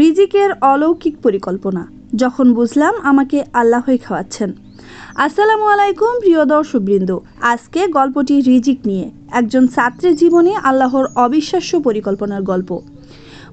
রিজিকের অলৌকিক পরিকল্পনা। যখন বুঝলাম আমাকে আল্লাহই খাওয়াচ্ছেন। আসসালামু আলাইকুম প্রিয় দর্শকবৃন্দ, আজকে গল্পটি রিজিক নিয়ে, একজন ছাত্রের জীবনে আল্লাহর অবিশ্বাস্য পরিকল্পনার গল্প।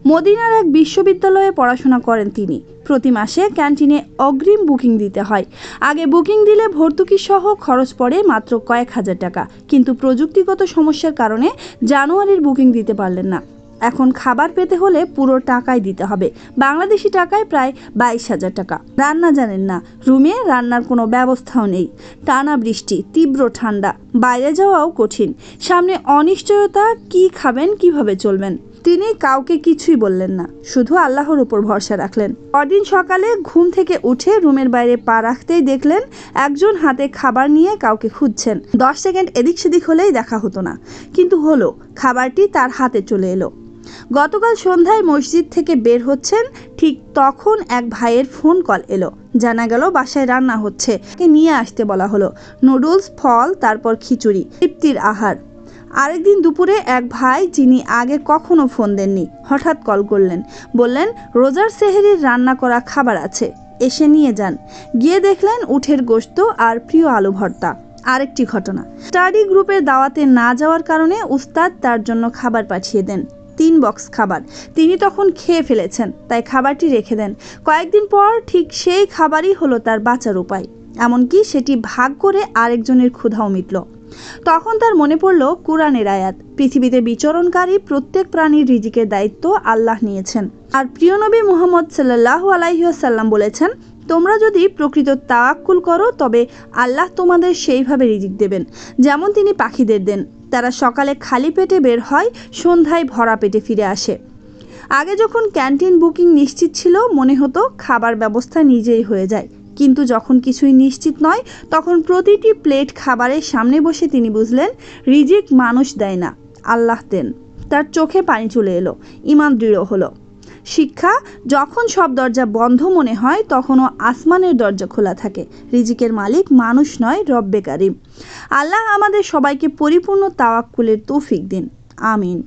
মদিনার এক বিশ্ববিদ্যালয়ে পড়াশোনা করেন তিনি। প্রতি মাসে ক্যান্টিনে অগ্রিম বুকিং দিতে হয়। আগে বুকিং দিলে ভর্তুকি সহ খরচ পড়ে মাত্র কয়েক হাজার টাকা, কিন্তু প্রযুক্তিগত সমস্যার কারণে জানুয়ারির বুকিং দিতে পারলেন না। এখন খাবার পেতে হলে পুরো টাকাই দিতে হবে, বাংলাদেশি টাকায় প্রায় 22,000 টাকা। রান্না জানেন না, রুমে রান্নার কোনো ব্যবস্থাও নেই। টানা বৃষ্টি, তীব্র ঠান্ডা, বাইরে যাওয়াও কঠিন। সামনে অনিশ্চয়তা, কি খাবেন, কিভাবে চলবেন। তিনি কাউকে কিছুই বললেন না, শুধু আল্লাহর উপর ভরসা রাখলেন। পরদিন সকালে ঘুম থেকে উঠে রুমের বাইরে পা রাখতেই দেখলেন একজন হাতে খাবার নিয়ে কাউকে খুঁজছেন। 10 সেকেন্ড এদিক সেদিক হলেই দেখা হতো না, কিন্তু হলো, খাবারটি তার হাতে চলে এলো। গতকাল সন্ধ্যায় মসজিদ থেকে বের হচ্ছেন, ঠিক তখন এক ভাইয়ের ফোন কল এলো। জানা গেল বাসায় রান্না হচ্ছে, নিয়ে আসতে বলা হলো। নুডলস, ফল, তারপর খিচুড়ি, তৃপ্তির আহার। আরেকদিন দুপুরে এক ভাই, যিনি আগে কখনো ফোন দেননি, হঠাৎ কল করলেন। বললেন রোজার সেহরির রান্না করা খাবার আছে, এসে নিয়ে যান। গিয়ে দেখলেন উটের গোশত আর প্রিয় আলু ভর্তা। আরেকটি ঘটনা, স্টাডি গ্রুপের দাওয়াতে না যাওয়ার কারণে উস্তাদ তার জন্য খাবার পাঠিয়ে দেন, 3 বক্স খাবার। তিনি তখন খেয়ে ফেলেছেন, তাই খাবারটি রেখে দেন। কয়েকদিন পর ঠিক সেই খাবারই হলো তার বাঁচার উপায়, এমনকি সেটি ভাগ করে আরেকজনের ক্ষুধাও মিটল। তখন তার মনে পড়ল কুরআনের আয়াত, পৃথিবীতে বিচরণকারী প্রত্যেক প্রাণীর রিজিকের দায়িত্ব আল্লাহ নিয়েছেন। আর প্রিয় নবী মুহাম্মদ সাল্লাল্লাহু আলাইহি ওয়াসাল্লাম বলেছেন, তোমরা যদি প্রকৃত তাওয়াক্কুল করো তবে আল্লাহ তোমাদের সেইভাবে রিজিক দেবেন যেমন তিনি পাখিদের দেন। তারা সকালে খালি পেটে বের হয়, সন্ধ্যায় ভরা পেটে ফিরে আসে। আগে যখন ক্যান্টিন বুকিং নিশ্চিত ছিল, মনে হতো খাবার ব্যবস্থা নিজেই হয়ে যায়। কিন্তু যখন কিছুই নিশ্চিত নয়, তখন প্রতিটি প্লেট খাবারের সামনে বসে তিনি বুঝলেন রিজিক মানুষ দেয় না, আল্লাহ দেন। তার চোখে পানি চলে এলো, ঈমান দৃঢ় হলো। শিক্ষা, যখন সব দরজা বন্ধ মনে হয়, তখনও আসমানের দরজা খোলা থাকে। রিজিকের মালিক মানুষ নয়, রব্বে কারিম। আল্লাহ আমাদের সবাইকে পরিপূর্ণ তাওয়াক্কুলের তৌফিক দিন, আমিন।